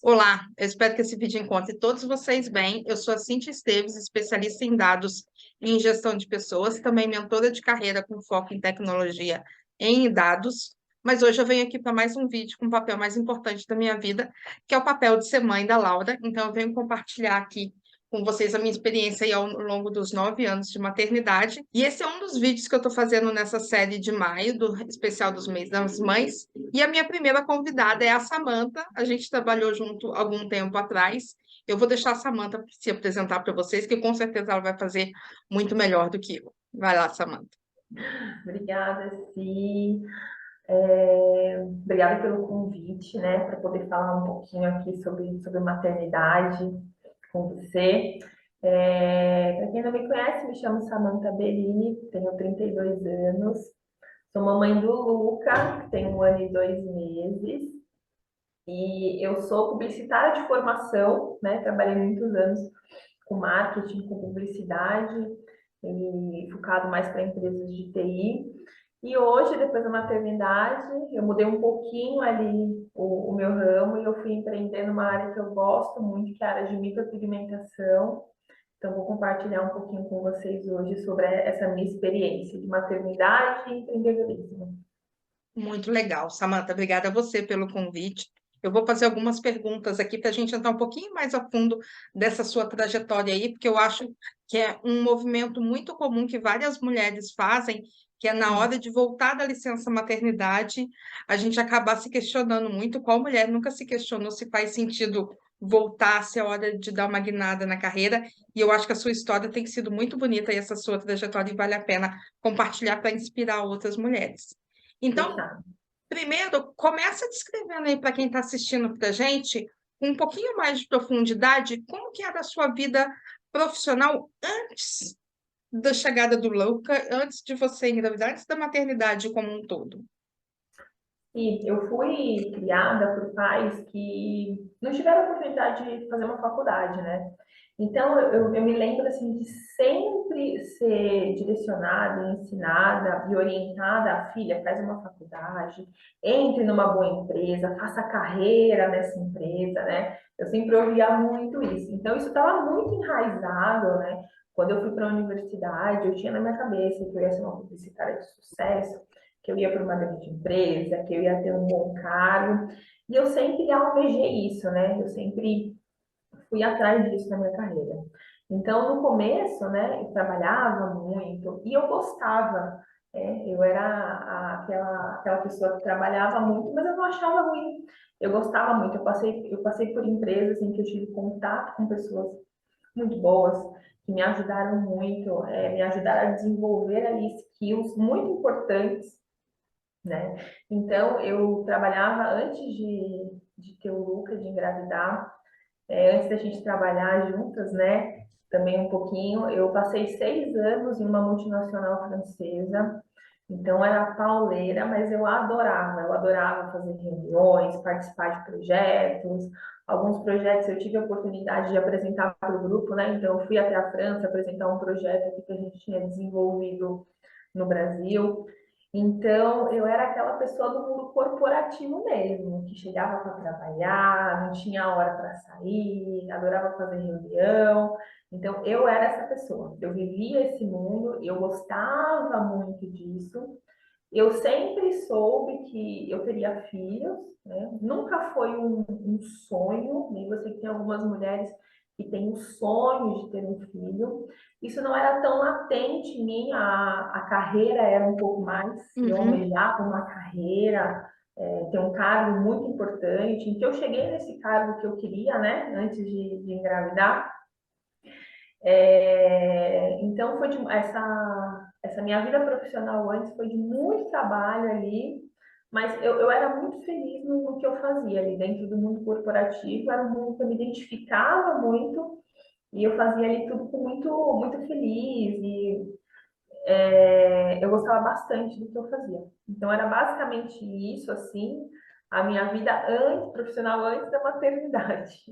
Olá, eu espero que esse vídeo encontre todos vocês bem. Eu sou a Cintia Esteves, especialista em dados e em gestão de pessoas, também mentora de carreira com foco em tecnologia em dados. Mas hoje eu venho aqui para mais um vídeo com o papel mais importante da minha vida, que é o papel de ser mãe da Laura. Então, eu venho compartilhar aqui com vocês a minha experiência aí ao longo dos 9 anos de maternidade. E esse é um dos vídeos que eu estou fazendo nessa série de maio, do especial dos mês das mães. E a minha primeira convidada é a Samantha. A gente trabalhou junto algum tempo atrás. Eu vou deixar a Samantha se apresentar para vocês, que com certeza ela vai fazer muito melhor do que eu. Vai lá, Samantha. Obrigada, Si. Obrigada pelo convite, né, para poder falar um pouquinho aqui sobre maternidade com você. Para quem não me conhece, me chamo Samantha Berini, tenho 32 anos, sou mamãe do Luca, que tem 1 ano e 2 meses, e eu sou publicitária de formação, né, trabalhei muitos anos com marketing, com publicidade, e focado mais para empresas de TI. E hoje, depois da maternidade, eu mudei um pouquinho ali o meu ramo e eu fui empreender numa área que eu gosto muito, que é a área de micropigmentação. Então, vou compartilhar um pouquinho com vocês hoje sobre essa minha experiência de maternidade e empreendedorismo. Muito legal, Samantha. Obrigada a você pelo convite. Eu vou fazer algumas perguntas aqui para a gente entrar um pouquinho mais a fundo dessa sua trajetória aí, porque eu acho que é um movimento muito comum que várias mulheres fazem, que é na hora de voltar da licença maternidade, a gente acabar se questionando muito. Qual mulher nunca se questionou se faz sentido voltar, se é hora de dar uma guinada na carreira? E eu acho que a sua história tem sido muito bonita e essa sua trajetória e vale a pena compartilhar para inspirar outras mulheres. Então, Fechado. primeiro, começa descrevendo aí para quem está assistindo para a gente, com um pouquinho mais de profundidade, como que era a sua vida profissional antes da chegada do Luca, antes de você engravidar, antes da maternidade como um todo. E eu fui criada por pais que não tiveram oportunidade de fazer uma faculdade, né? Então, eu me lembro, assim, de sempre ser direcionada, ensinada e orientada a filha, faz uma faculdade, entre numa boa empresa, faça carreira nessa empresa, né? Eu sempre ouvia muito isso. Então, isso estava muito enraizado, né? Quando eu fui para a universidade, eu tinha na minha cabeça que eu ia ser uma publicitária de sucesso, que eu ia para uma grande empresa, que eu ia ter um bom cargo. E eu sempre almejei isso, né? Eu sempre fui atrás disso na minha carreira. Então, no começo, né, eu trabalhava muito e eu gostava. Eu era aquela pessoa que trabalhava muito, mas eu não achava ruim. Eu gostava muito. Eu passei por empresas em que eu tive contato com pessoas muito boas, que me ajudaram muito, me ajudaram a desenvolver ali skills muito importantes, né? Então, eu trabalhava antes de ter o Luca, de engravidar, antes da gente trabalhar juntas, né? Também um pouquinho. Eu passei 6 anos em uma multinacional francesa, então era pauleira, mas eu adorava. Eu adorava fazer reuniões, participar de projetos. Alguns projetos eu tive a oportunidade de apresentar para o grupo, né? Então eu fui até a França apresentar um projeto aqui que a gente tinha desenvolvido no Brasil. Então, eu era aquela pessoa do mundo corporativo mesmo, que chegava para trabalhar, não tinha hora para sair, adorava fazer reunião. Então, eu era essa pessoa. Eu vivia esse mundo, eu gostava muito disso. Eu sempre soube que eu teria filhos, né? Nunca foi um sonho, nem você que tem algumas mulheres que têm o sonho de ter um filho. Isso não era tão latente em mim, a carreira era um pouco mais, eu Uhum. almejava uma carreira, ter um cargo muito importante. Então, eu cheguei nesse cargo que eu queria, né, antes de engravidar. Então, essa minha vida profissional antes foi de muito trabalho ali, mas eu era muito feliz no que eu fazia ali dentro do mundo corporativo, era um mundo que eu me identificava muito e eu fazia ali tudo com muito feliz e eu gostava bastante do que eu fazia. Então, era basicamente isso, assim, a minha vida profissional antes da maternidade.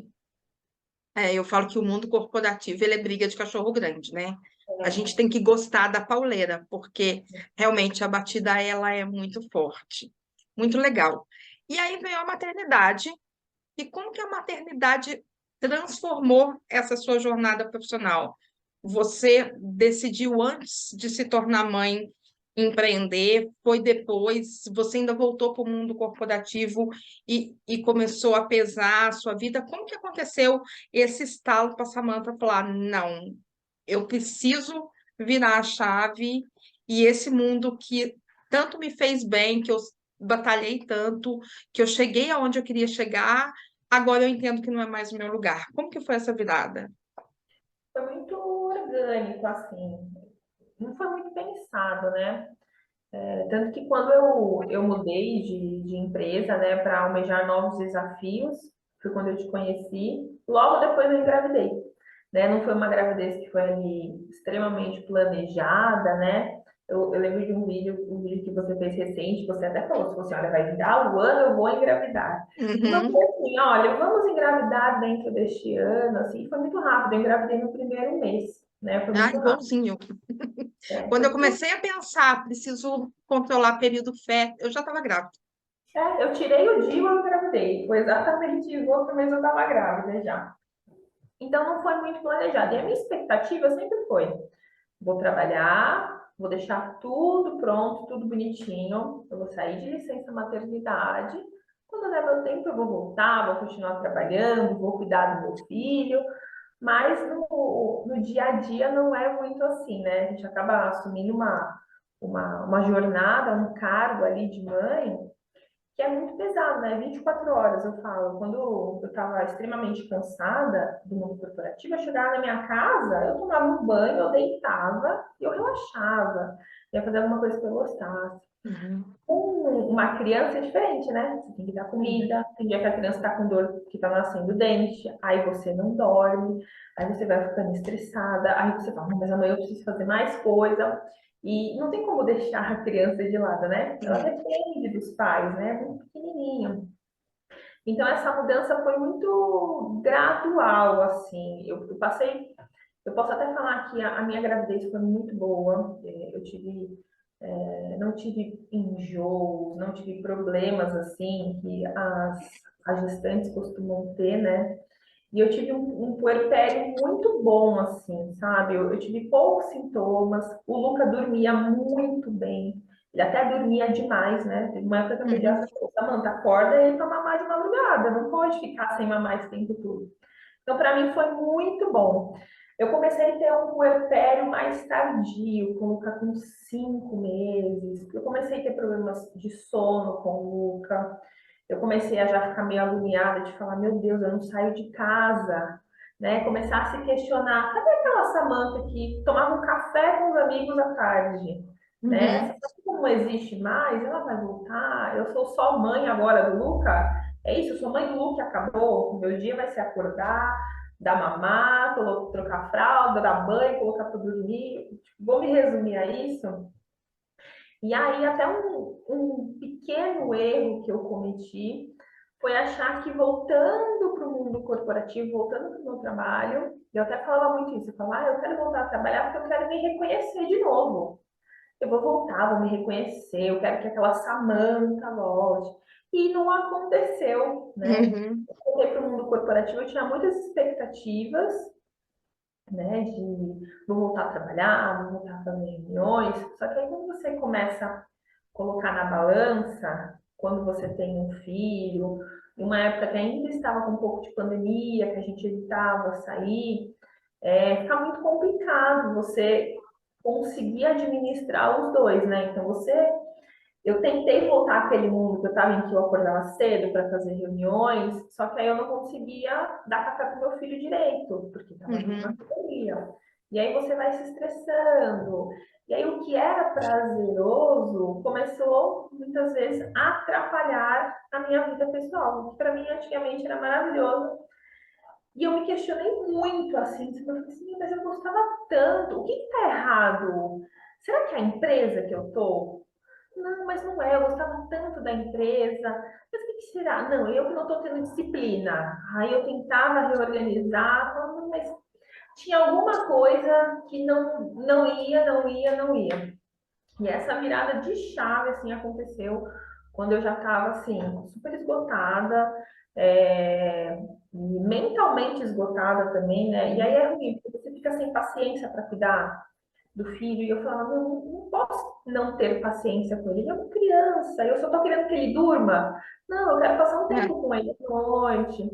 É, eu falo que o mundo corporativo ele é briga de cachorro grande, né? A gente tem que gostar da pauleira, porque realmente a batida ela é muito forte. Muito legal. E aí veio a maternidade. E como que a maternidade transformou essa sua jornada profissional? Você decidiu antes de se tornar mãe empreender? Foi depois? Você ainda voltou para o mundo corporativo e começou a pesar a sua vida? Como que aconteceu esse estalo para a Samantha falar, não, eu preciso virar a chave e esse mundo que tanto me fez bem, que eu batalhei tanto, que eu cheguei aonde eu queria chegar, agora eu entendo que não é mais o meu lugar. Como que foi essa virada? Foi muito orgânico, assim, não foi muito pensado, né? Tanto que quando eu mudei de empresa, né, para almejar novos desafios, foi quando eu te conheci, logo depois eu engravidei, né? Não foi uma gravidez que foi ali extremamente planejada, né? Eu lembro de um vídeo que você fez recente, você até falou, se você, olha, vai virar o ano, eu vou engravidar. O meu Uhum. foi assim, olha, vamos engravidar dentro deste ano, assim, foi muito rápido, eu engravidei no primeiro mês, né? Foi Ah, muito rápido. igualzinho. Foi Quando eu muito. comecei a pensar, preciso controlar período fértil, eu já estava grávida. Eu tirei o DIU e eu engravidei. Foi exatamente isso. Outro mês eu estava grávida já. Então não foi muito planejado. E a minha expectativa sempre foi: vou trabalhar, vou deixar tudo pronto, tudo bonitinho. Eu vou sair de licença maternidade. Quando der meu tempo, eu vou voltar, vou continuar trabalhando, vou cuidar do meu filho. Mas no dia a dia não é muito assim, né? A gente acaba assumindo uma jornada, um cargo ali de mãe que é muito pesado, né? 24 horas, eu falo. Quando eu estava extremamente cansada do mundo corporativo, eu chegava na minha casa, eu tomava um banho, eu deitava e eu relaxava. Ia fazer alguma coisa que eu gostasse. Uhum. Com uma criança é diferente, né? Você tem que dar comida, tem dia que a criança está com dor que está nascendo dente, aí você não dorme, aí você vai ficando estressada, aí você fala, não, mas amanhã eu preciso fazer mais coisa. E não tem como deixar a criança de lado, né? Ela Uhum. depende dos pais, né? É muito pequenininho. Então essa mudança foi muito gradual, assim. Eu passei, eu posso até falar que a minha gravidez foi muito boa. Eu tive não tive enjoos, não tive problemas assim que as gestantes costumam ter, né? E eu tive um puerpério muito bom, assim, sabe? Eu tive poucos sintomas. O Luca dormia muito bem. Ele até dormia demais, né? Teve uma época que a Uhum. pediatra falou, Samanta, acorda ele para mamar de madrugada. Não pode ficar sem mamar esse tempo todo. Então, para mim, foi muito bom. Eu comecei a ter um puerpério mais tardio, com o Luca com 5 meses. Eu comecei a ter problemas de sono com o Luca. Eu comecei a já ficar meio agoniada de falar, meu Deus, eu não saio de casa, né? Começar a se questionar, cadê aquela Samanta que tomava um café com os amigos à tarde, né? Essa Uhum. Samanta não existe mais, ela vai voltar. Eu sou só mãe agora do Luca. É isso, eu sou mãe do Luca, acabou. O meu dia vai ser acordar, dar mamar, trocar fralda, dar banho, colocar para dormir. Vou me resumir a isso. E aí, até um pequeno erro que eu cometi foi achar que voltando para o mundo corporativo, voltando para o meu trabalho, eu até falava muito isso, eu falava, eu quero voltar a trabalhar porque eu quero me reconhecer de novo. Eu vou voltar, vou me reconhecer, eu quero que aquela Samanta volte. E não aconteceu, né? Uhum. Eu voltei para o mundo corporativo, eu tinha muitas expectativas, né, de vou voltar a trabalhar, vou voltar a fazer reuniões. Só que aí quando você começa a colocar na balança, quando você tem um filho, em uma época que ainda estava com um pouco de pandemia, que a gente evitava sair, fica muito complicado você conseguir administrar os dois, né? Então eu tentei voltar àquele mundo que eu estava em que eu acordava cedo para fazer reuniões, só que aí eu não conseguia dar café para o meu filho direito, porque estava tudo na Uhum. correria. E aí você vai se estressando. E aí o que era prazeroso começou muitas vezes a atrapalhar a minha vida pessoal, o que para mim antigamente era maravilhoso. E eu me questionei muito assim, eu falei assim, mas eu gostava tanto, o que está errado? Será que é a empresa que eu tô? Não, mas não é, eu gostava tanto da empresa. Mas o que será? Não, eu que não estou tendo disciplina. Aí eu tentava reorganizar, mas tinha alguma coisa que não ia. E essa virada de chave, assim, aconteceu quando eu já estava, assim, super esgotada. e mentalmente esgotada também, né? E aí é ruim, porque você fica sem paciência para cuidar do filho, e eu falava, não posso não ter paciência com ele é uma criança, eu só tô querendo que ele durma. Não, eu quero passar um É, tempo com ele à noite.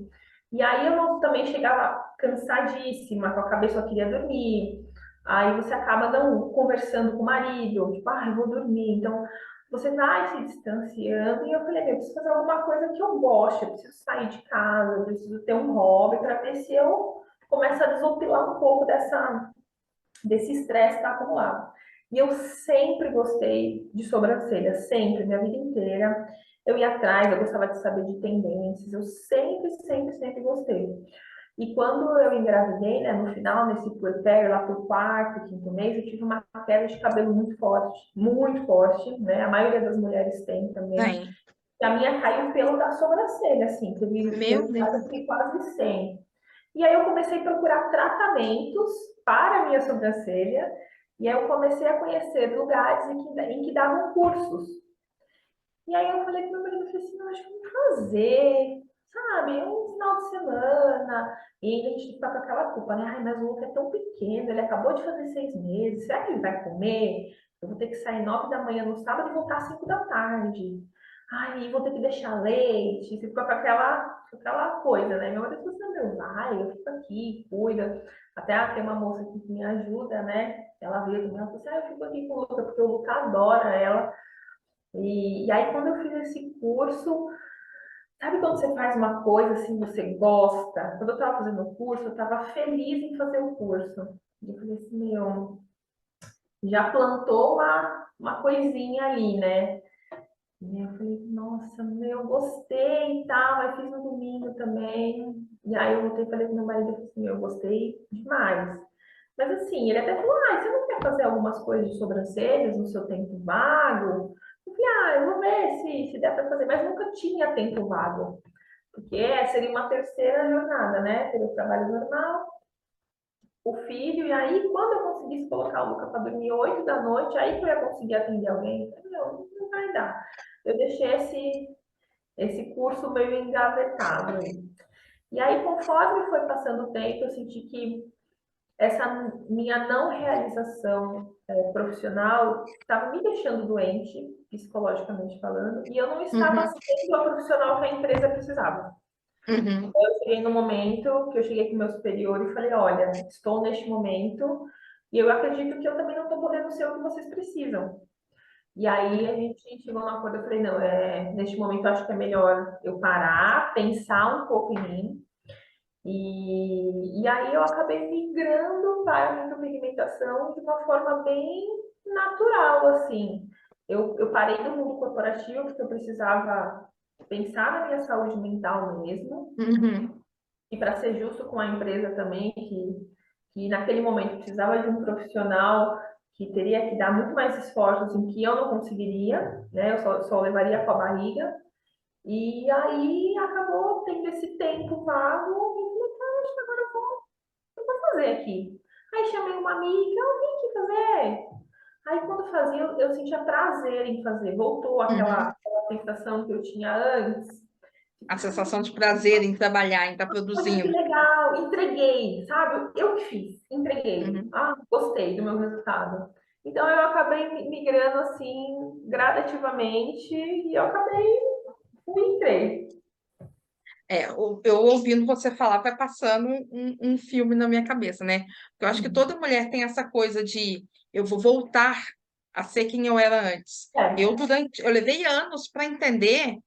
E aí eu também chegava cansadíssima, com a cabeça eu queria dormir. Aí você acaba não conversando com o marido, tipo, ah, eu vou dormir. Então você vai se distanciando. E eu falei, eu preciso fazer alguma coisa que eu goste, eu preciso sair de casa, eu preciso ter um hobby para ver se eu começo a desopilar um pouco desse estresse que está acumulado. E eu sempre gostei de sobrancelha, sempre, minha vida inteira. Eu ia atrás, eu gostava de saber de tendências, eu sempre, sempre, sempre gostei. E quando eu engravidei, né, no final, nesse puerpério, lá pro quarto, quinto mês, eu tive uma queda de cabelo muito forte, né? A maioria das mulheres tem também. tem. E a minha caiu pelo da sobrancelha, assim, Meu teve Deus. quase, quase 100. E aí eu comecei a procurar tratamentos para a minha sobrancelha, e aí eu comecei a conhecer lugares em que davam cursos. E aí eu falei pro meu marido, eu falei assim, não, acho que eu vou fazer, sabe, um final de semana. E aí a gente fica com aquela culpa, né? Ai, mas o Luca é tão pequeno, ele acabou de fazer 6 meses, será que ele vai comer? Eu vou ter que sair 9 da manhã no sábado e voltar às 5 da tarde. Ai, vou ter que deixar leite. Você fica com aquela coisa, né? Meu marido falou assim, meu, vai, eu fico aqui, cuida. Até tem uma moça aqui que me ajuda, né? Ela veio comigo, ela falou assim, ah, eu fico aqui com o Luca, porque o Luca adora ela. E aí, quando eu fiz esse curso, sabe quando você faz uma coisa assim, você gosta? Quando eu estava fazendo o curso, eu estava feliz em fazer o curso. E eu falei assim, meu, já plantou uma coisinha ali, né? E eu falei, nossa, meu, gostei e tal. Aí fiz no domingo também. E aí eu voltei e falei com meu marido, eu falei assim, meu, eu gostei demais. Mas assim, ele até falou, ah, você não quer fazer algumas coisas de sobrancelhas no seu tempo vago? Eu falei, ah, eu vou ver se der para fazer, mas nunca tinha tempo vago. Porque seria uma terceira jornada, né? Teria o trabalho normal, o filho, e aí quando eu conseguisse colocar o Luca para dormir 8 da noite, aí que eu ia conseguir atender alguém. Eu falei, não vai dar. Eu deixei esse curso meio engavetado aí. E aí, conforme foi passando o tempo, eu senti que essa minha não realização profissional estava me deixando doente, psicologicamente falando, e eu não estava Uhum, sendo a profissional que a empresa precisava. uhum. Eu cheguei no momento que eu cheguei com o meu superior e falei, olha, estou neste momento e eu acredito que eu também não estou podendo ser o que vocês precisam. E aí a gente chegou num acordo, eu falei, não, neste momento eu acho que é melhor eu parar, pensar um pouco em mim, e aí eu acabei migrando para a micropigmentação de uma forma bem natural, assim. Eu parei do mundo corporativo porque eu precisava pensar na minha saúde mental mesmo, Uhum. e para ser justo com a empresa também, que naquele momento precisava de um profissional que teria que dar muito mais esforços em que eu não conseguiria, né? Eu só levaria com a barriga. E aí acabou tendo esse tempo vago e falei, tá, acho que agora eu vou fazer aqui. Aí chamei uma amiga, eu vim aqui fazer. Aí quando fazia, eu sentia prazer em fazer. Voltou Uhum. aquela sensação que eu tinha antes. A Tipo, ai, sensação de prazer em trabalhar, em estar olha que produzindo. legal, entreguei, sabe? Eu que fiz, entreguei. Uhum. Ah, gostei do meu resultado. Então eu acabei migrando assim gradativamente e eu acabei fui e entrei. Eu ouvindo você falar, vai passando um filme na minha cabeça, né? Porque eu acho que toda mulher tem essa coisa de eu vou voltar a ser quem eu era antes. É, Eu levei anos para entender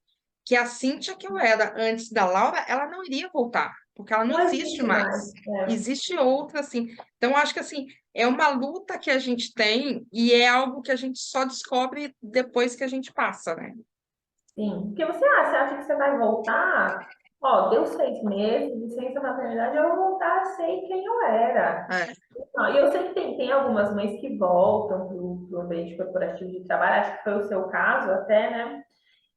que a Cíntia que eu era antes da Laura, ela não iria voltar, porque ela não não existe existe mais. mais. É, Existe outra, assim. Então, eu acho que assim, é uma luta que a gente tem e é algo que a gente só descobre depois que a gente passa, né? sim. Porque você acha que você vai voltar? Ó, deu 6 meses, licença maternidade, eu vou voltar a ser quem eu era. É. Ah, e eu sei que tem algumas mães que voltam para o ambiente corporativo de trabalho, acho que foi o seu caso até, né?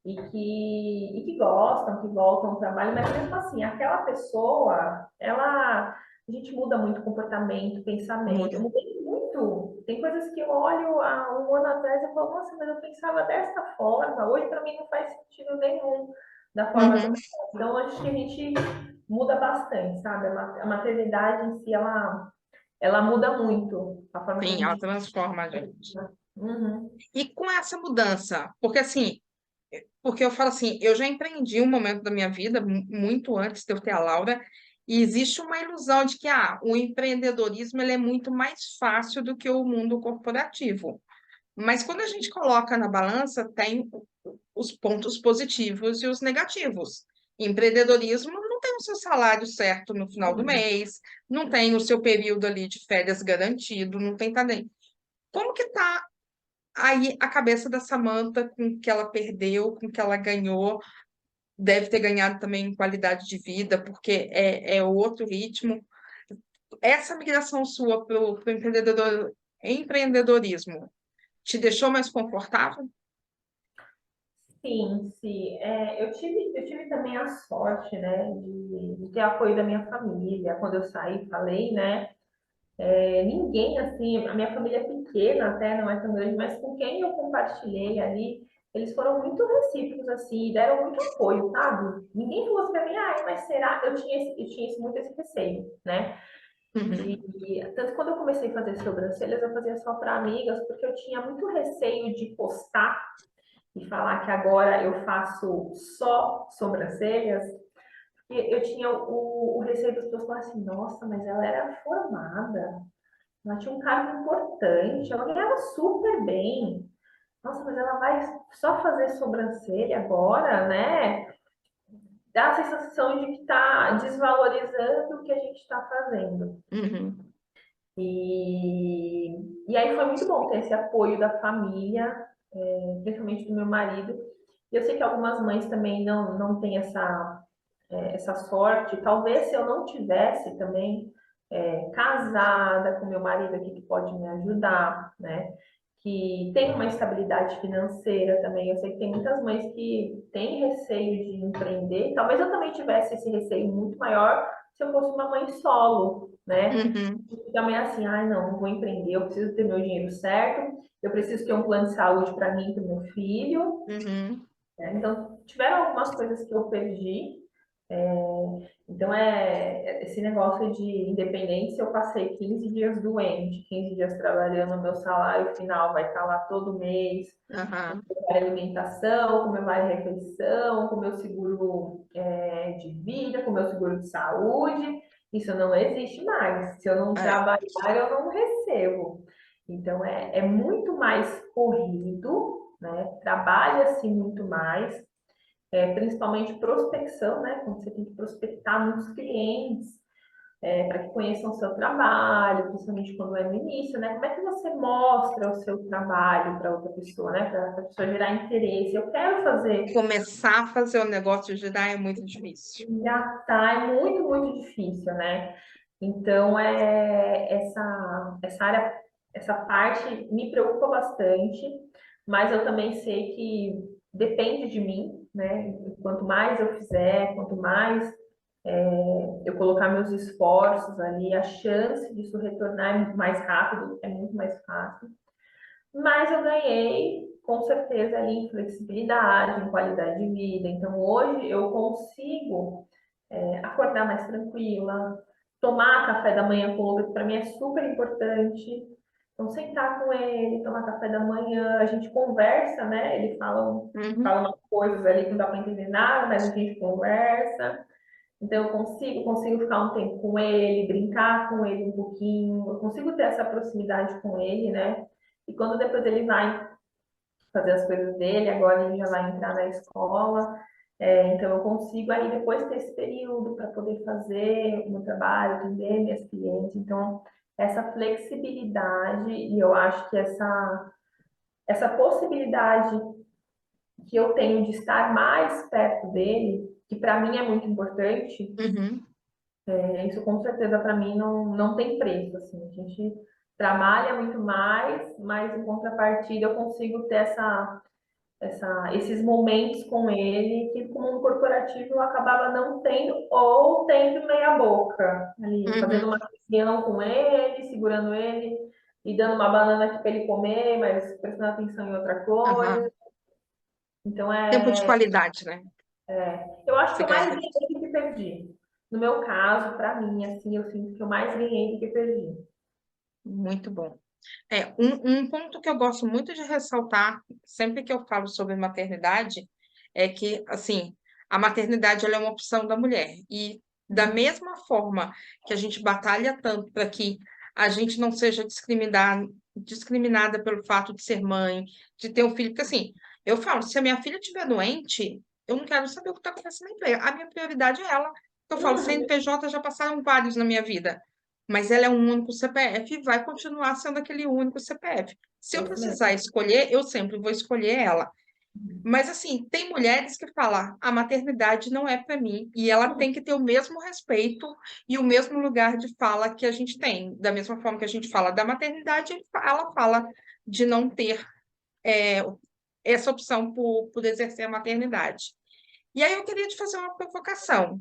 E que gostam, que voltam ao trabalho, mas mesmo assim, aquela pessoa, a gente muda muito comportamento, pensamento. Eu Muda. mudei muito. Tem coisas que eu olho há um ano atrás e falo, nossa, mas eu pensava dessa forma, hoje para mim não faz sentido nenhum. da forma como Uhum. é. Então, acho que a gente muda bastante, sabe? A maternidade em si, ela muda muito a forma que a Sim, ela gente. transforma a gente. Uhum. E com essa mudança, porque assim, porque eu falo assim, eu já empreendi um momento da minha vida, muito antes de eu ter a Laura, e existe uma ilusão de que o empreendedorismo ele é muito mais fácil do que o mundo corporativo. Mas quando a gente coloca na balança, tem os pontos positivos e os negativos. Empreendedorismo não tem o seu salário certo no final do mês, não tem o seu período ali de férias garantido, não tem também. Como que está aí a cabeça da Samantha com o que ela perdeu, com o que ela ganhou? Deve ter ganhado também em qualidade de vida, porque é outro ritmo. Essa migração sua para o empreendedorismo te deixou mais confortável? Sim, sim. Eu tive também a sorte, né, de ter apoio da minha família. Quando eu saí, falei, né? Ninguém, assim, a minha família é pequena até, não é tão grande, mas com quem eu compartilhei ali, eles foram muito recíprocos, assim, e deram muito apoio, sabe? Ninguém falou assim pra mim, mas será? Eu tinha muito esse receio, né? Uhum. Tanto que quando eu comecei a fazer sobrancelhas, eu fazia só para amigas, porque eu tinha muito receio de postar e falar que agora eu faço só sobrancelhas. E eu tinha o receio das pessoas falarem assim, nossa, mas ela era formada, ela tinha um cargo importante, ela ganhava super bem. Nossa, mas ela vai só fazer sobrancelha agora, né? Dá a sensação de que está desvalorizando o que a gente está fazendo. Uhum. E aí foi muito bom ter esse apoio da família, principalmente do meu marido. E eu sei que algumas mães também não têm essa sorte. Talvez se eu não tivesse também casada com meu marido aqui que pode me ajudar, né? Que tem uma estabilidade financeira também. Eu sei que tem muitas mães que têm receio de empreender. Talvez eu também tivesse esse receio muito maior se eu fosse uma mãe solo, né? Uhum. Também é assim, ai não vou empreender, eu preciso ter meu dinheiro certo, eu preciso ter um plano de saúde para mim e para o meu filho, Uhum. né? Então, tiveram algumas coisas que eu perdi. Então, esse negócio de independência, eu passei 15 dias doente, 15 dias trabalhando, meu salário final vai estar lá todo mês, Aham. como vai alimentação, como vai refeição, com meu seguro de vida, com meu seguro de saúde. Isso não existe mais. Se eu não É. trabalhar, eu não recebo. Então, é muito mais corrido, né? Trabalha-se muito mais, principalmente prospecção, né? Quando você tem que prospectar muitos clientes, para que conheçam o seu trabalho, principalmente quando é no início, né? Como é que você mostra o seu trabalho para outra pessoa, né? Para a pessoa gerar interesse. Eu quero fazer, Começar a fazer o negócio girar é muito difícil. engatar, é muito, muito difícil, né? Então, essa área, essa parte me preocupa bastante, mas eu também sei que depende de mim, né? Quanto mais eu fizer, quanto mais eu colocar meus esforços ali, a chance disso retornar mais rápido é muito mais fácil. Mas eu ganhei, com certeza, ali em flexibilidade, em qualidade de vida. Então, hoje eu consigo acordar mais tranquila, tomar café da manhã com o Lucas, para mim é super importante. Então, sentar com ele, tomar café da manhã, a gente conversa, né? Ele fala Uhum. umas coisas ali que não dá para entender nada, mas a gente conversa. Então, eu consigo ficar um tempo com ele, brincar com ele um pouquinho, eu consigo ter essa proximidade com ele, né? E quando depois ele vai fazer as coisas dele, agora ele já vai entrar na escola, então eu consigo aí depois ter esse período para poder fazer o meu trabalho, atender minhas clientes. Então, essa flexibilidade e eu acho que essa possibilidade que eu tenho de estar mais perto dele, que para mim é muito importante, Uhum. isso com certeza para mim não tem preço, assim. A gente trabalha muito mais, mas em contrapartida eu consigo ter esses momentos com ele que como um corporativo eu acabava não tendo ou tendo meia boca ali, fazendo uma Uhum. reunião com ele, segurando ele e dando uma banana aqui para ele comer, mas prestando atenção em outra Aham. coisa. Então Tempo de qualidade, né? Eu acho que Você eu mais ganha. ganhei do que perdi. No meu caso, para mim, assim, eu sinto que eu mais ganhei do que perdi. Muito bom. Um ponto que eu gosto muito de ressaltar, sempre que eu falo sobre maternidade, é que, assim, a maternidade ela é uma opção da mulher. E da mesma forma que a gente batalha tanto para que a gente não seja discriminada pelo fato de ser mãe, de ter um filho, porque assim, eu falo, se a minha filha estiver doente, eu não quero saber o que está acontecendo na empresa. A minha prioridade é ela. Eu falo, Uhum, CNPJ já passaram vários na minha vida, mas ela é um único CPF e vai continuar sendo aquele único CPF. Se é eu isso precisar mesmo. escolher, eu sempre vou escolher ela. Mas, assim, tem mulheres que falam, a maternidade não é para mim, e ela Uhum, tem que ter o mesmo respeito e o mesmo lugar de fala que a gente tem. Da mesma forma que a gente fala da maternidade, ela fala de não ter é, essa opção por exercer a maternidade. E aí eu queria te fazer uma provocação.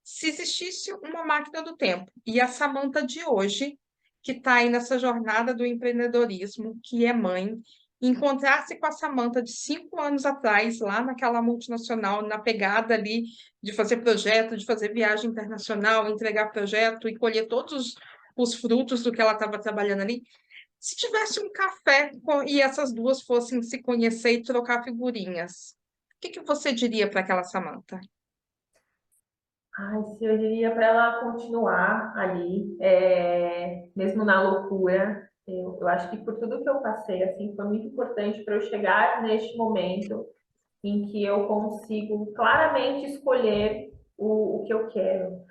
Se existisse uma máquina do tempo e a Samantha de hoje, que está aí nessa jornada do empreendedorismo, que é mãe, encontrasse com a Samantha de 5 anos atrás, lá naquela multinacional, na pegada ali de fazer projeto, de fazer viagem internacional, entregar projeto e colher todos os frutos do que ela estava trabalhando ali. Se tivesse um café e essas duas fossem se conhecer e trocar figurinhas, o que que você diria para aquela Samantha? ai, se eu diria para ela continuar ali, mesmo na loucura, eu acho que por tudo que eu passei, assim, foi muito importante para eu chegar neste momento em que eu consigo claramente escolher o que eu quero.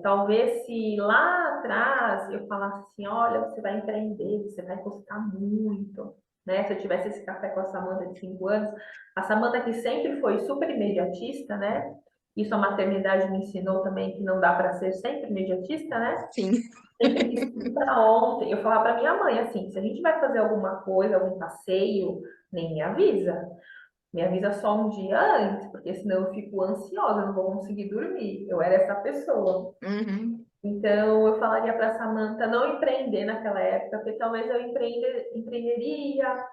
Talvez se lá atrás eu falasse assim, olha, você vai empreender, você vai gostar muito, né? Se eu tivesse esse café com a Samanta de 5 anos, a Samanta que sempre foi super imediatista, né? Isso a maternidade me ensinou também que não dá para ser sempre imediatista, né? Sim. Sempre quis tudo para ontem. Eu falava para minha mãe assim, se a gente vai fazer alguma coisa, algum passeio, nem me avisa. Me avisa só um dia antes, porque senão eu fico ansiosa, eu não vou conseguir dormir. Eu era essa pessoa. Uhum. Então, eu falaria para a Samantha não empreender naquela época, porque talvez eu empreenderia,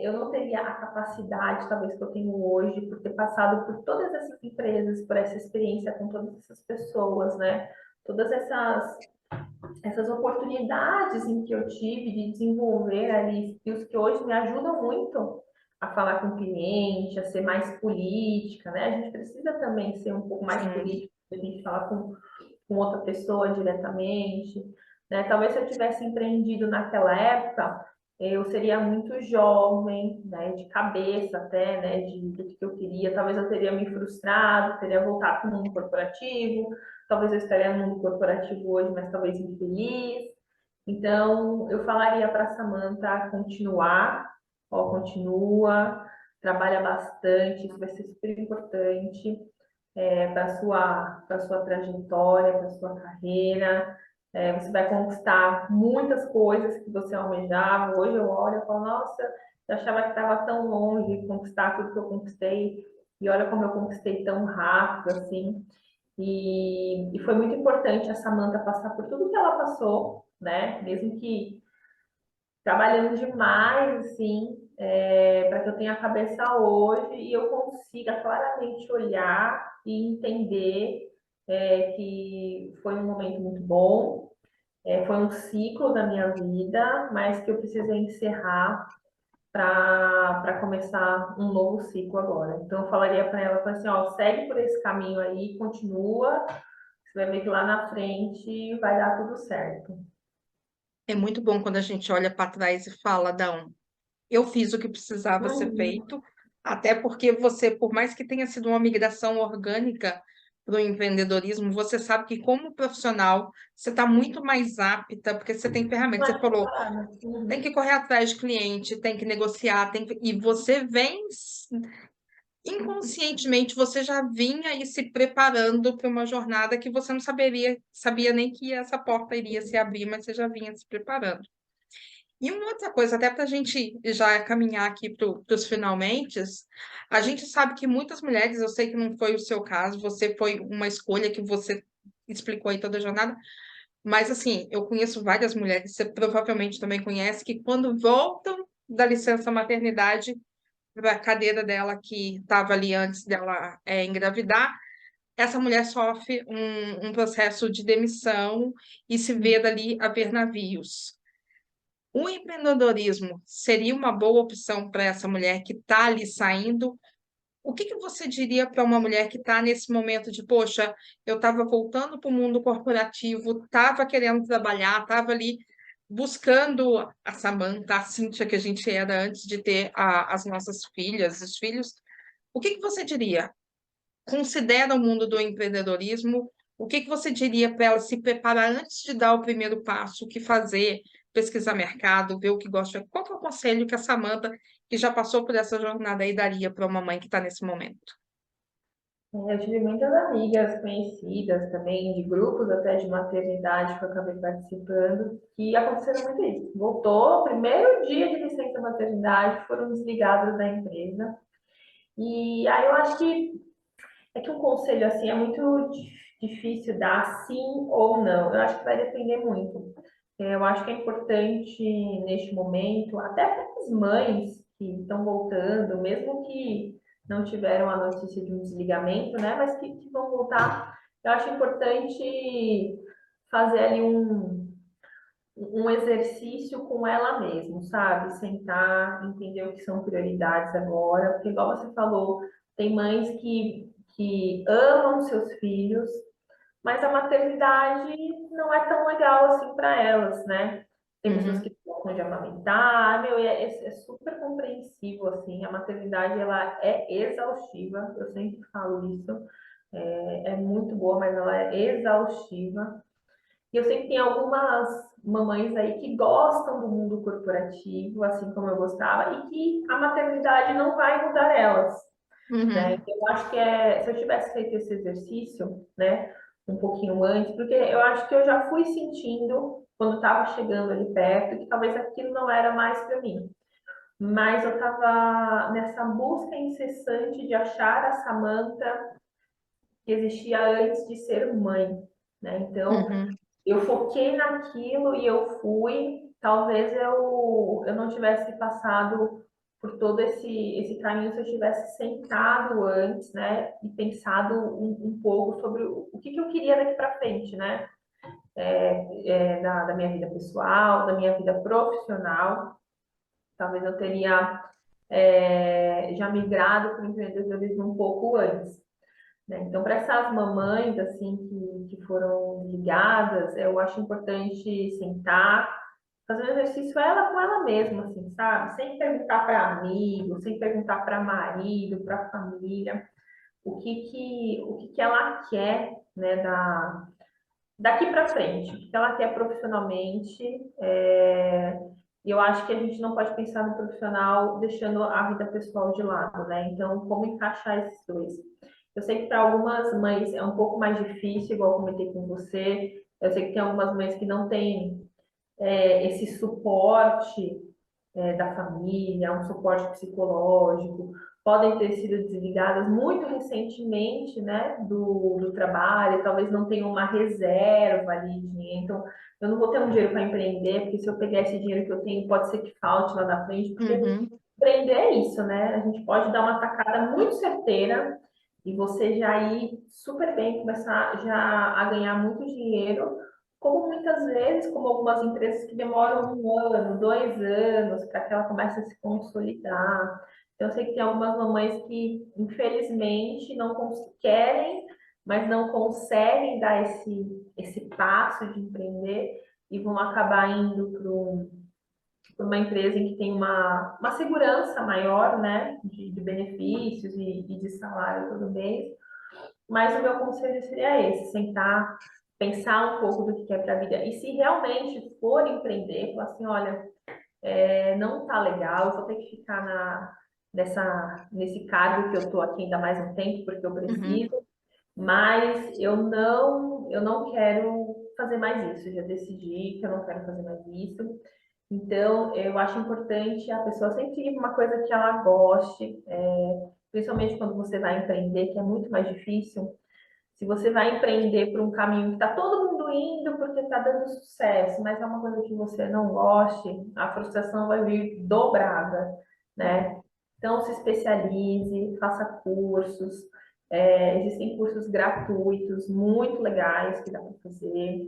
eu não teria a capacidade, talvez, que eu tenho hoje, por ter passado por todas essas empresas, por essa experiência com todas essas pessoas, né? Todas essas oportunidades em que eu tive de desenvolver ali skills que hoje me ajudam muito a falar com o cliente, a ser mais política, né? A gente precisa também ser um pouco mais Sim. político, a gente falar com outra pessoa diretamente, né? Talvez se eu tivesse empreendido naquela época, eu seria muito jovem, né? De cabeça até, né? Do que eu queria. Talvez eu teria me frustrado, teria voltado para o mundo corporativo. Talvez eu estaria no mundo corporativo hoje, mas talvez infeliz. Então, eu falaria para a Samantha continuar, ó, continua, trabalha bastante, isso vai ser super importante para sua trajetória, para sua carreira. Você vai conquistar muitas coisas que você almejava. Hoje eu olho e falo, nossa, eu achava que estava tão longe de conquistar tudo que eu conquistei. E olha como eu conquistei tão rápido, assim. E foi muito importante a Samantha passar por tudo que ela passou, né? Mesmo que trabalhando demais, assim, para que eu tenha a cabeça hoje e eu consiga claramente olhar e entender que foi um momento muito bom, foi um ciclo da minha vida, mas que eu precisei encerrar para começar um novo ciclo agora. Então, eu falaria para ela, assim, ó, segue por esse caminho aí, continua, você vai ver que lá na frente vai dar tudo certo. É muito bom quando a gente olha para trás e fala, não, eu fiz o que precisava ser Uhum. feito, até porque você, por mais que tenha sido uma migração orgânica para o empreendedorismo, você sabe que como profissional você está muito mais apta, porque você tem ferramentas. Você Mais falou, preparada. tem que Uhum. correr atrás de cliente, tem que negociar, e você vem inconscientemente você já vinha aí se preparando para uma jornada que você não sabia nem que essa porta iria se abrir, mas você já vinha se preparando. E uma outra coisa, até para a gente já caminhar aqui para os finalmente, a gente sabe que muitas mulheres, eu sei que não foi o seu caso, você foi uma escolha que você explicou aí toda a jornada, mas assim, eu conheço várias mulheres, você provavelmente também conhece, que quando voltam da licença maternidade, para a cadeira dela que estava ali antes dela engravidar, essa mulher sofre um processo de demissão e se vê dali a ver navios. O empreendedorismo seria uma boa opção para essa mulher que está ali saindo? O que que você diria para uma mulher que está nesse momento de, poxa, eu estava voltando para o mundo corporativo, estava querendo trabalhar, estava ali buscando a Samantha, a Cíntia que a gente era antes de ter as nossas filhas, os filhos. O que que você diria? Considera o mundo do empreendedorismo? O que que você diria para ela se preparar antes de dar o primeiro passo? O que fazer? Pesquisar mercado, ver o que gosta. Qual que é o conselho que a Samantha, que já passou por essa jornada aí, daria para uma mãe que está nesse momento? Eu tive muitas amigas conhecidas também, de grupos até de maternidade que eu acabei participando, que aconteceram muito isso. Voltou, primeiro dia de licença maternidade, foram desligadas da empresa. E aí eu acho que é que um conselho assim é muito difícil dar sim ou não. Eu acho que vai depender muito. Eu acho que é importante neste momento, até para as mães que estão voltando, mesmo que não tiveram a notícia de um desligamento, né? Mas que vão voltar, eu acho importante fazer ali um exercício com ela mesma, sabe? Sentar, entender o que são prioridades agora, porque igual você falou, tem mães que amam seus filhos, mas a maternidade não é tão legal assim para elas, né? Tem pessoas Uhum, que gostam de amamentar, meu, e é super compreensível, assim, a maternidade, ela é exaustiva, eu sempre falo isso, é muito boa, mas ela é exaustiva, e eu sei que tem algumas mamães aí que gostam do mundo corporativo, assim como eu gostava, e que a maternidade não vai mudar elas, né? uhum, Então, eu acho que se eu tivesse feito esse exercício, né, um pouquinho antes, porque eu acho que eu já fui sentindo quando estava chegando ali perto que talvez aquilo não era mais para mim. Mas eu estava nessa busca incessante de achar a Samantha que existia antes de ser mãe, né? Então, uhum, eu foquei naquilo e eu fui. Talvez eu não tivesse passado por todo esse caminho se eu tivesse sentado antes, né? E pensado um pouco sobre o que eu queria daqui para frente, né? Da minha vida pessoal, da minha vida profissional. Talvez eu teria já migrado para o empreendedorismo um pouco antes, né? Então, para essas mamães assim que foram ligadas, eu acho importante sentar, fazer um exercício ela com ela mesma, assim, sabe? Sem perguntar para amigo, sem perguntar para marido, para família, o que que ela quer, né, daqui para frente, o que ela quer profissionalmente. E eu acho que a gente não pode pensar no profissional deixando a vida pessoal de lado, né? Então, como encaixar esses dois? Eu sei que para algumas mães é um pouco mais difícil, igual eu comentei com você. Eu sei que tem algumas mães que não têm esse suporte da família, um suporte psicológico, podem ter sido desligadas muito recentemente, né, do trabalho, talvez não tenham uma reserva ali de dinheiro. Então, eu não vou ter um dinheiro para empreender, porque se eu pegar esse dinheiro que eu tenho, pode ser que falte lá na frente, porque uhum. empreender é isso, né? A gente pode dar uma tacada muito certeira e você já ir super bem, começar já a ganhar muito dinheiro, como muitas vezes, como algumas empresas que demoram 1 ano, 2 anos para que ela comece a se consolidar. Então, eu sei que tem algumas mamães que, infelizmente, não querem, mas não conseguem dar esse passo de empreender e vão acabar indo para uma empresa em que tem uma segurança maior, né, de benefícios e de salário todo mês. Mas o meu conselho seria esse: sentar, pensar um pouco do que quer para a vida. E se realmente for empreender, falar assim, olha, não tá legal, eu vou ter que ficar nesse cargo que eu estou aqui ainda mais um tempo, porque eu Uhum. preciso, mas eu não quero fazer mais isso. Eu já decidi que eu não quero fazer mais isso. Então, eu acho importante a pessoa sempre ir para uma coisa que ela goste, principalmente quando você vai empreender, que é muito mais difícil. Se você vai empreender por um caminho que está todo mundo indo porque está dando sucesso, mas é uma coisa que você não goste, a frustração vai vir dobrada, né? Então, se especialize, faça cursos. Existem cursos gratuitos, muito legais que dá para fazer.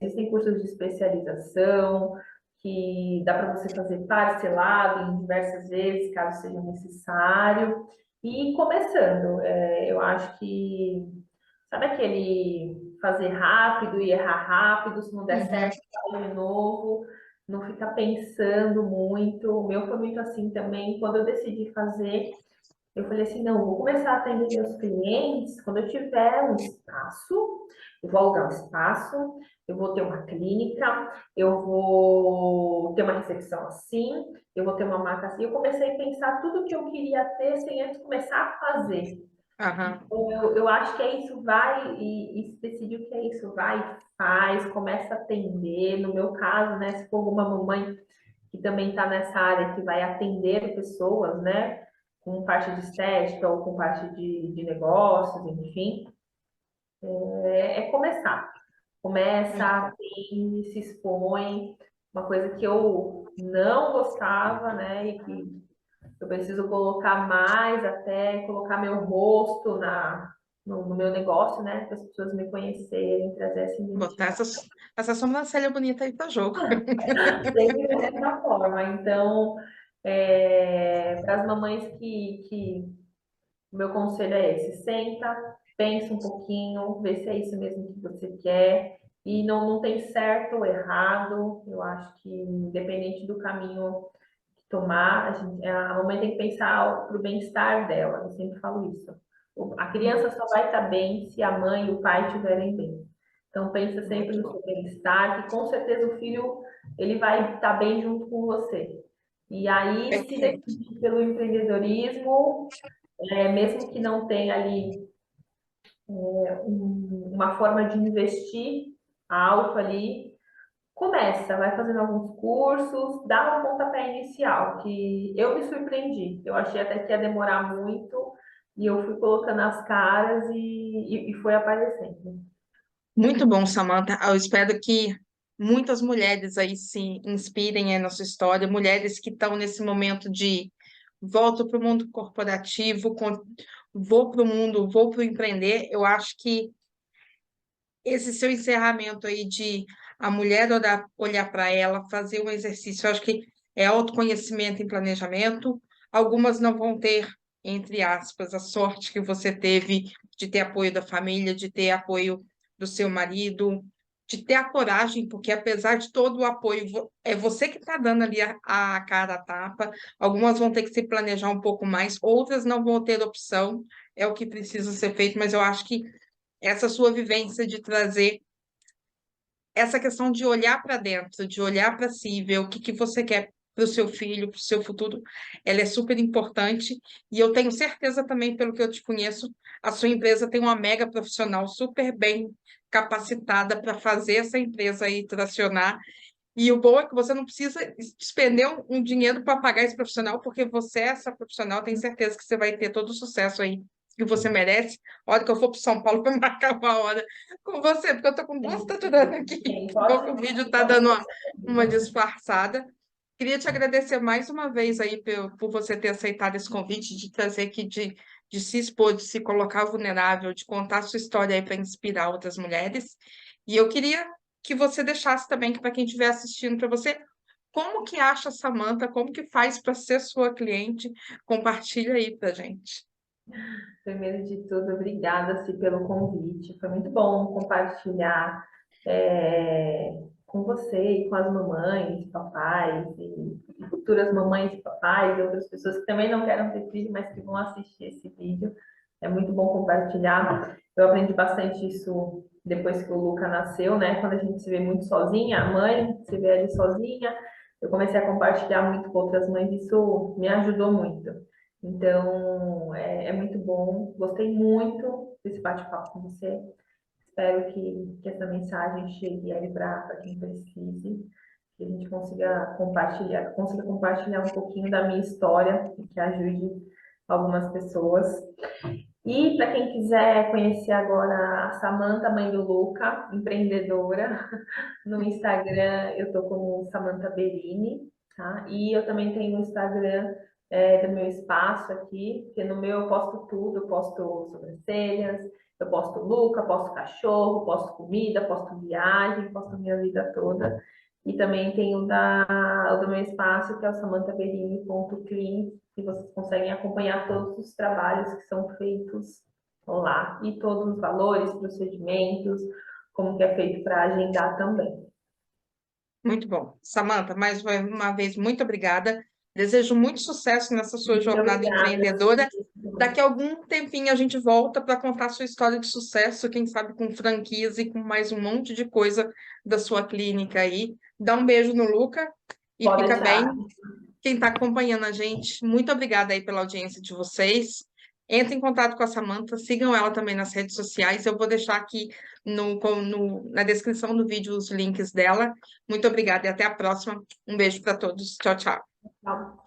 Existem cursos de especialização que dá para você fazer parcelado em diversas vezes, caso seja necessário. E começando, eu acho que, sabe aquele fazer rápido e errar rápido, se não der Uhum. certo, faz de novo, não ficar pensando muito. O meu foi muito assim também. Quando eu decidi fazer, eu falei assim, não, eu vou começar a atender meus clientes quando eu tiver um espaço, eu vou alugar um espaço, eu vou ter uma clínica, eu vou ter uma recepção assim, eu vou ter uma marca assim. Eu comecei a pensar tudo que eu queria ter sem antes começar a fazer. Aham. Eu acho que é isso, vai e se decidir o que é isso, vai, faz, começa a atender. No meu caso, né, se for alguma mamãe que também está nessa área que vai atender pessoas, né, com parte de estética ou com parte de negócios, enfim, é começar. Começa, Muito bom. atende, se expõe, uma coisa que eu não gostava, né, e que eu preciso colocar mais, até colocar meu rosto no meu negócio, né? Para as pessoas me conhecerem, trazer essa Botar identidade. essa sobrancelha bonita aí para jogo. Sempre dessa forma. Então, para as mamães que o meu conselho é esse: senta, pensa um pouquinho, vê se é isso mesmo que você quer. E não tem certo ou errado. Eu acho que, independente do caminho tomar, a mamãe tem que pensar para o bem-estar dela. Eu sempre falo isso. A criança só vai estar bem se a mãe e o pai estiverem bem. Então pensa sempre Muito no bom. seu bem-estar, que com certeza o filho ele vai estar bem junto com você. E aí, se Perfeito. decidir pelo empreendedorismo, mesmo que não tenha ali uma forma de investir alto ali, começa, vai fazendo alguns cursos, dá um pontapé inicial, que eu me surpreendi. Eu achei até que ia demorar muito, e eu fui colocando as caras e foi aparecendo. Muito bom, Samantha. Eu espero que muitas mulheres aí se inspirem aí na sua história, mulheres que estão nesse momento de volto para o mundo corporativo, vou para o mundo, vou para o empreender. Eu acho que esse seu encerramento aí de a mulher olhar para ela, fazer um exercício, eu acho que é autoconhecimento e planejamento. Algumas não vão ter, entre aspas, a sorte que você teve de ter apoio da família, de ter apoio do seu marido, de ter a coragem, porque apesar de todo o apoio, é você que está dando ali a cara a tapa. Algumas vão ter que se planejar um pouco mais, outras não vão ter opção, é o que precisa ser feito, mas eu acho que essa sua vivência de trazer essa questão de olhar para dentro, de olhar para si, ver o que que você quer para o seu filho, para o seu futuro, ela é super importante. E eu tenho certeza também, pelo que eu te conheço, a sua empresa tem uma mega profissional super bem capacitada para fazer essa empresa aí tracionar. E o bom é que você não precisa despender um dinheiro para pagar esse profissional, porque você é essa profissional, tenho certeza que você vai ter todo o sucesso aí que você merece. A hora que eu for para São Paulo para marcar uma hora com você, porque eu estou com duas tatuagens aqui, Sim, então pode, o vídeo está pode. dando uma disfarçada. Queria te agradecer mais uma vez aí por você ter aceitado esse convite de trazer aqui, de se expor, de se colocar vulnerável, de contar a sua história aí para inspirar outras mulheres. E eu queria que você deixasse também, para quem estiver assistindo, para você, como que acha a Samantha, como que faz para ser sua cliente, compartilha aí para gente. Primeiro de tudo, obrigada, Si, pelo convite. Foi muito bom compartilhar com você e com as mamães, papais, e futuras mamães e papais, e outras pessoas que também não querem ter filho, mas que vão assistir esse vídeo. É muito bom compartilhar. Eu aprendi bastante isso depois que o Luca nasceu, né? Quando a gente se vê muito sozinha, a mãe se vê ali sozinha. Eu comecei a compartilhar muito com outras mães, isso me ajudou muito. Então, é muito bom. Gostei muito desse bate-papo com você. Espero que essa mensagem chegue aí para quem precise, que a gente consiga compartilhar um pouquinho da minha história e que ajude algumas pessoas. E para quem quiser conhecer agora a Samantha, mãe do Luca, empreendedora, no Instagram eu tô como Samantha Berini, tá? E eu também tenho no Instagram do meu espaço aqui, porque no meu eu posto tudo, eu posto sobrancelhas, eu posto Luca, posto cachorro, posto comida, posto viagem, posto minha vida toda. E também tem o do meu espaço, que é o samanthaverini.clean, que vocês conseguem acompanhar todos os trabalhos que são feitos lá e todos os valores, procedimentos, como que é feito para agendar também. Muito bom. Samantha, mais uma vez, muito obrigada. Desejo muito sucesso nessa sua Muito jornada obrigada. empreendedora. Daqui a algum tempinho a gente volta para contar a sua história de sucesso, quem sabe com franquias e com mais um monte de coisa da sua clínica aí. Dá um beijo no Luca e Pode fica deixar. bem. Quem está acompanhando a gente, muito obrigada aí pela audiência de vocês. Entre em contato com a Samantha, sigam ela também nas redes sociais. Eu vou deixar aqui na descrição do vídeo os links dela. Muito obrigada e até a próxima. Um beijo para todos. Tchau, tchau. Tchau.